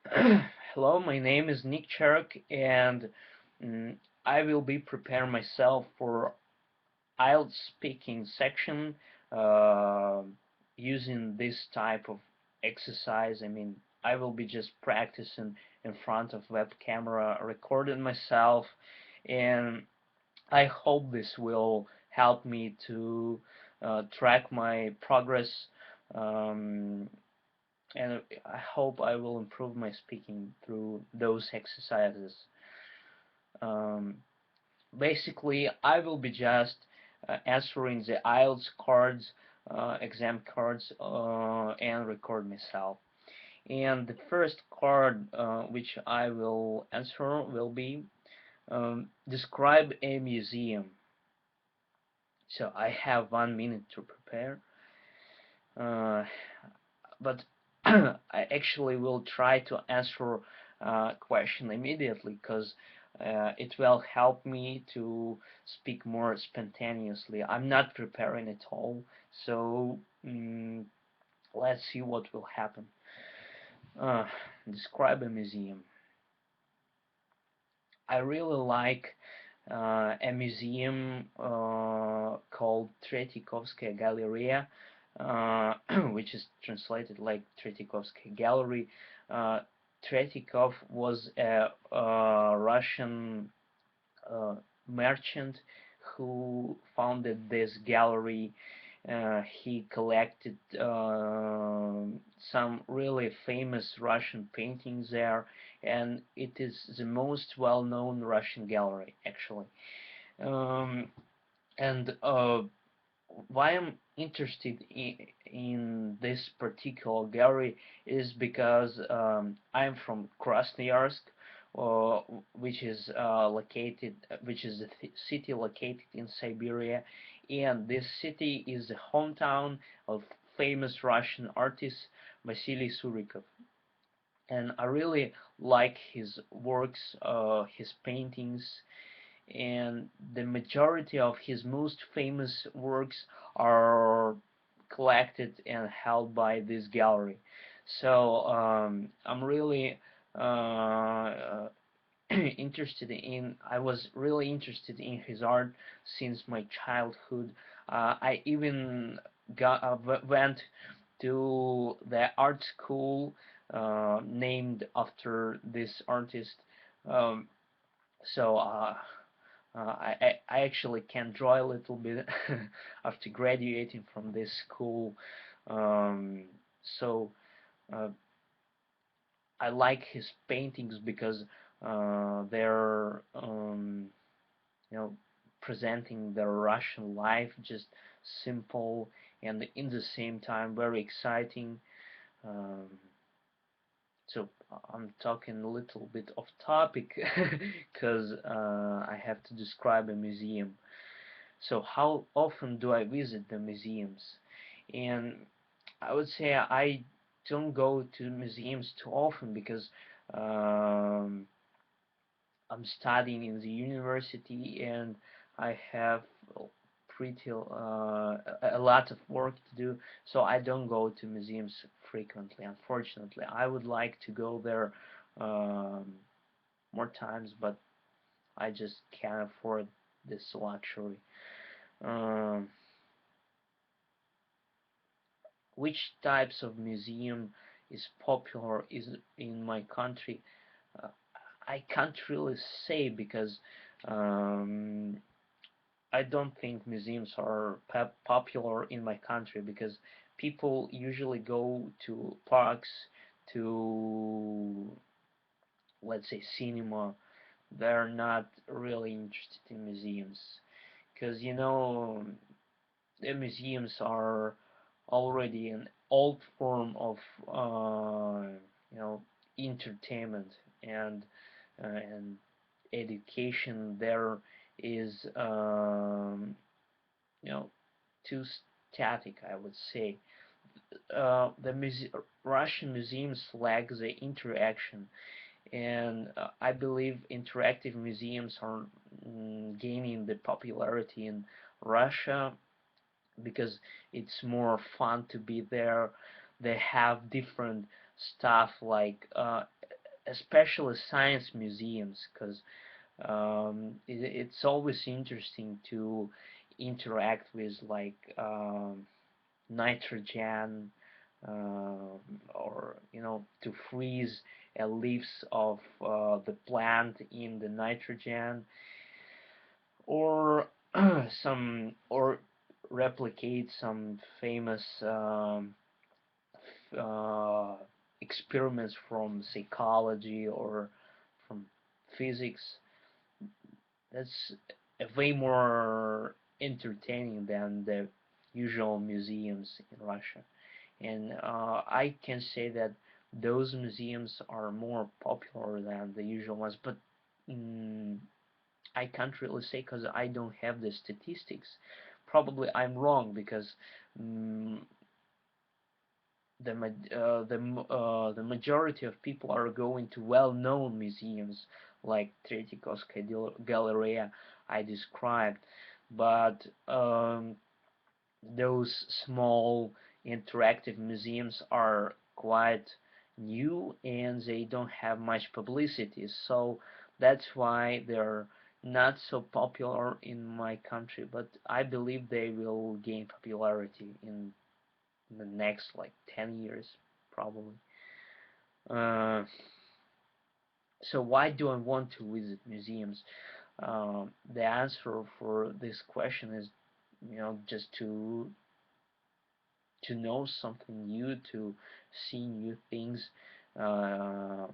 Hello, my name is Nick Cherok, and mm, I will be preparing myself for IELTS speaking section uh, using this type of exercise. I mean, I will be just practicing in front of web camera, recording myself, and I hope this will help me to track my progress. Um, and I hope I will improve my speaking through those exercises. Um, Basically, I will be just answering the IELTS cards, exam cards, and record myself. And the first card which I will answer will be describe a museum. So I have 1 minute to prepare. Uh, but I actually will try to answer question immediately because it will help me to speak more spontaneously. I'm not preparing at all, so let's see what will happen. Uh, Describe a museum. I really like a museum called Tretikovskaya Galleria, which is translated like Tretikovsky Gallery. Uh, Tretikov was a Russian uh, merchant who founded this gallery. He collected some really famous Russian paintings there, and it is the most well-known Russian gallery, actually. Um, and why I'm interested in this particular gallery is because I'm from Krasnoyarsk, uh, which is a city located in Siberia, and this city is the hometown of famous Russian artist Vasily Surikov. And I really like his works, his paintings, and the majority of his most famous works are collected and held by this gallery. So I'm really interested in. I was really interested in his art since my childhood. I even went to the art school named after this artist. Um, so I actually can draw a little bit after graduating from this school. Um, so uh, I like his paintings because they're presenting the Russian life just simple and in the same time very exciting. Um, so I'm talking a little bit off topic because I have to describe a museum. So how often do I visit the museums? And I would say I don't go to museums too often because um, I'm studying in the university and I have pretty a lot of work to do, so I don't go to museums frequently. Unfortunately, I would like to go there um, more times, but I just can't afford this luxury. Um, which types of museum is popular is in my country? Uh, I can't really say because um, I don't think museums are popular in my country because people usually go to parks, to let's say cinema. They're not really interested in museums because the museums are already an old form of uh, you know entertainment and education there is you know too static, I would say. The Russian museums lack the interaction, and I believe interactive museums are gaining the popularity in Russia because it's more fun to be there. They have different stuff like especially science museums, because it's always interesting to interact with like nitrogen, or to freeze leaves of the plant in the nitrogen, or some or replicate some famous uh, experiments from psychology or from physics. That's way more entertaining than the usual museums in Russia. And I can say that those museums are more popular than the usual ones, but mm, I can't really say because I don't have the statistics. Probably I'm wrong because mm, the majority of people are going to well-known museums like Tretyakovskaya Galleria I described, but those small interactive museums are quite new and they don't have much publicity, so that's why they're not so popular in my country, but I believe they will gain popularity in the next like 10 years probably. uh, so why do I want to visit museums? The answer for this question is, just to know something new, to see new things, uh,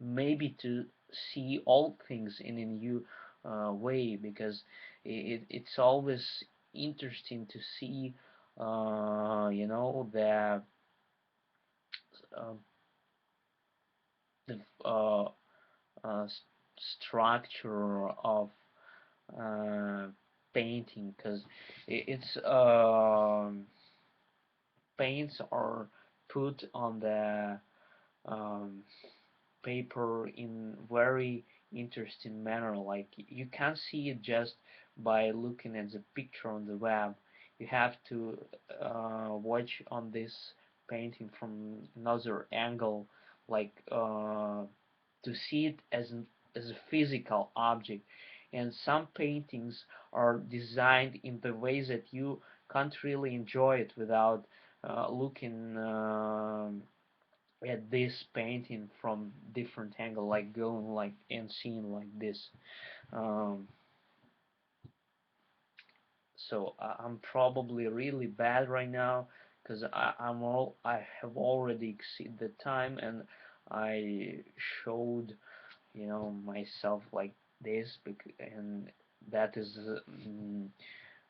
maybe to see all things in a new way, because it's always interesting to see, uh, the structure of uh, painting, because it's paints are put on the um, paper in very interesting manner. Like you can't see it just by looking at the picture on the web. You have to watch on this painting from another angle, like to see it as a physical object. And some paintings are designed in the way that you can't really enjoy it without looking at this painting from different angle, like going like and seeing like this. Um, so I'm probably really bad right now because I have already exceeded the time, and I showed myself like this, and that is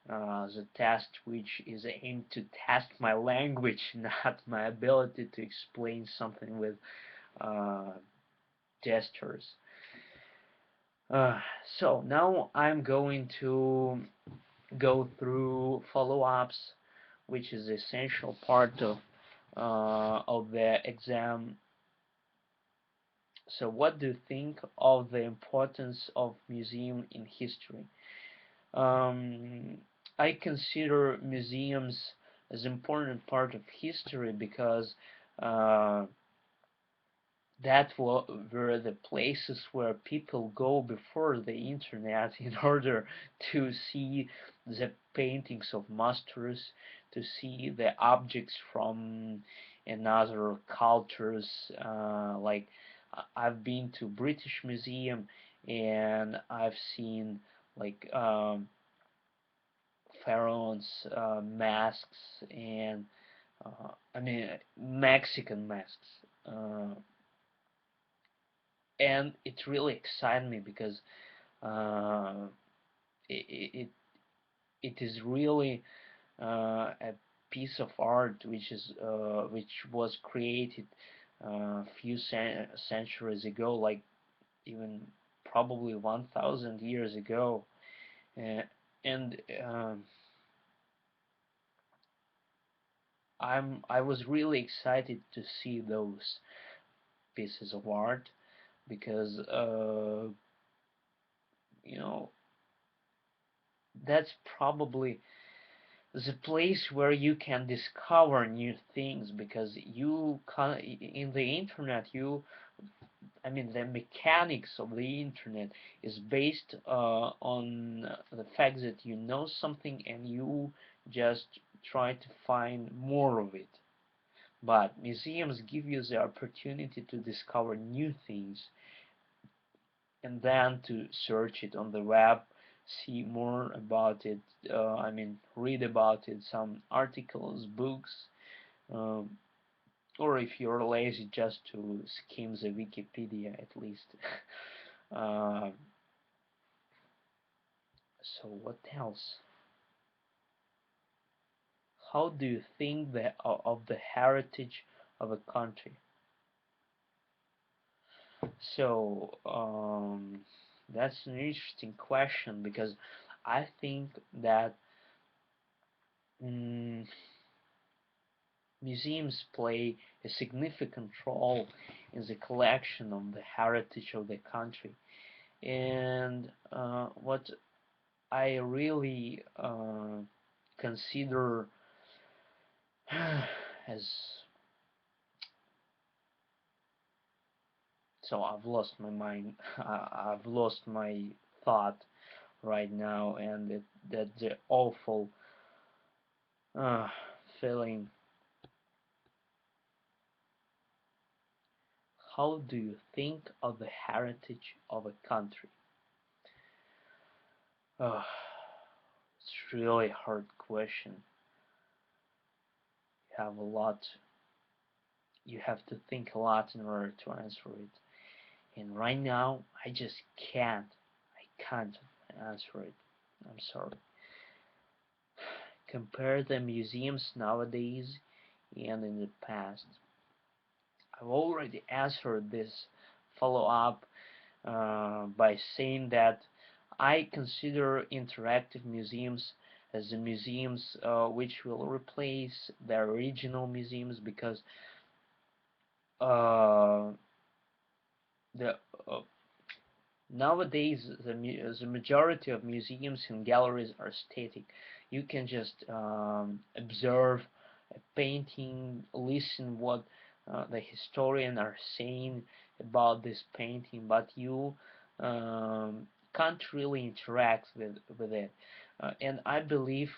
the test which is aimed to test my language, not my ability to explain something with uh, gestures. Uh, so now I'm going to go through follow-ups, which is the essential part of the exam. So what do you think of the importance of museum in history? Um, I consider museums as important part of history because uh, that were the places where people go before the internet in order to see the paintings of masters, to see the objects from another cultures. Like I've been to British Museum and I've seen like pharaohs masks and I mean Mexican masks. And it really excited me because uh, it, it is really a piece of art which was created a few centuries ago, like even probably 1,000 years ago, uh, and I was really excited to see those pieces of art because you know that's probably the place where you can discover new things, because you can in the internet you I mean, the mechanics of the internet is based on the fact that you know something and you just try to find more of it. But museums give you the opportunity to discover new things and then to search it on the web, see more about it. I mean, read about it, some articles, books, um, or if you're lazy, just to skim the Wikipedia at least. uh, so what else? How do you think of the heritage of a country? So that's an interesting question because I think that mm, museums play a significant role in the collection of the heritage of the country. And what I really consider as so I've lost my mind. I've lost my thought right now, and that's the awful uh, feeling. How do you think of the heritage of a country? Uh, it's really hard question. You have a lot. You have to think a lot in order to answer it. And right now, I just can't. I can't answer it. I'm sorry. Compare the museums nowadays and in the past. I've already answered this follow-up by saying that I consider interactive museums as the museums which will replace the original museums because uh, the nowadays the majority of museums and galleries are static. You can just observe a painting, listen what the historian are saying about this painting, but you can't really interact with it. And I believe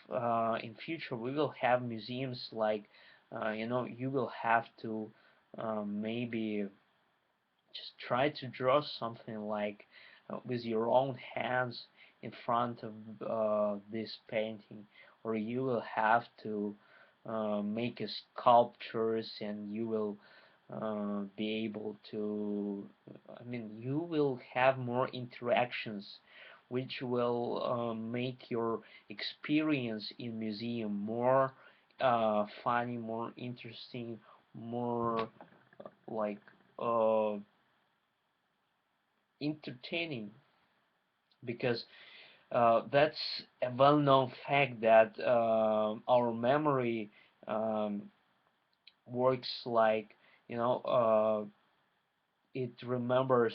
in future we will have museums like you will have to maybe just try to draw something like with your own hands in front of this painting, or you will have to make a sculptures and you will be able to, I mean, you will have more interactions which will make your experience in museum more funny, more interesting, more like uh, entertaining because that's a well-known fact that our memory um, works like it remembers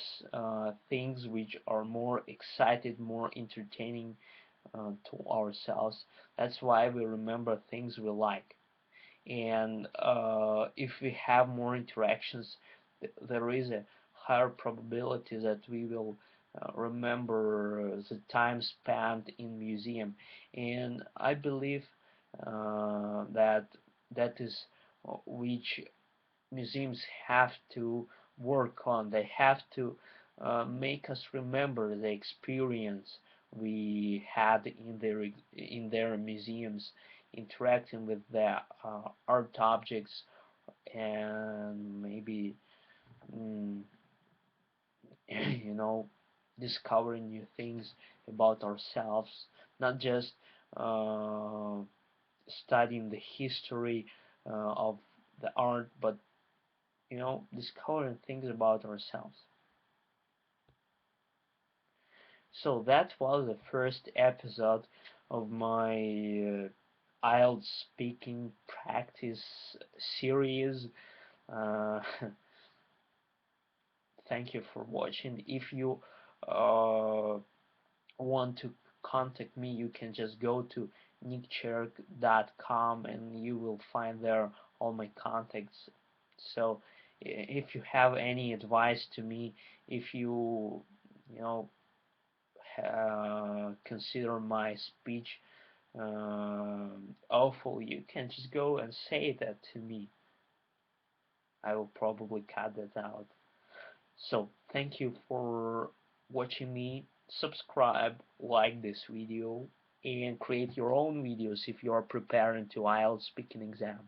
things which are more excited, more entertaining to ourselves. That's why we remember things we like. And if we have more interactions, there is a higher probability that we will remember the time spent in museum. And I believe that that is which museums have to work on. They have to make us remember the experience we had in their museums, interacting with the art objects and maybe mm, you know discovering new things about ourselves, not just uh, studying the history of the art, but discovering things about ourselves. So that was the first episode of my IELTS speaking practice series. Uh, thank you for watching. If you uh, want to contact me, you can just go to nickcherk.com and you will find there all my contacts. So if you have any advice to me, if you know consider my speech awful, you can just go and say that to me. I will probably cut that out. So thank you for watching me. Subscribe, like this video, and create your own videos if you are preparing to IELTS speaking exam.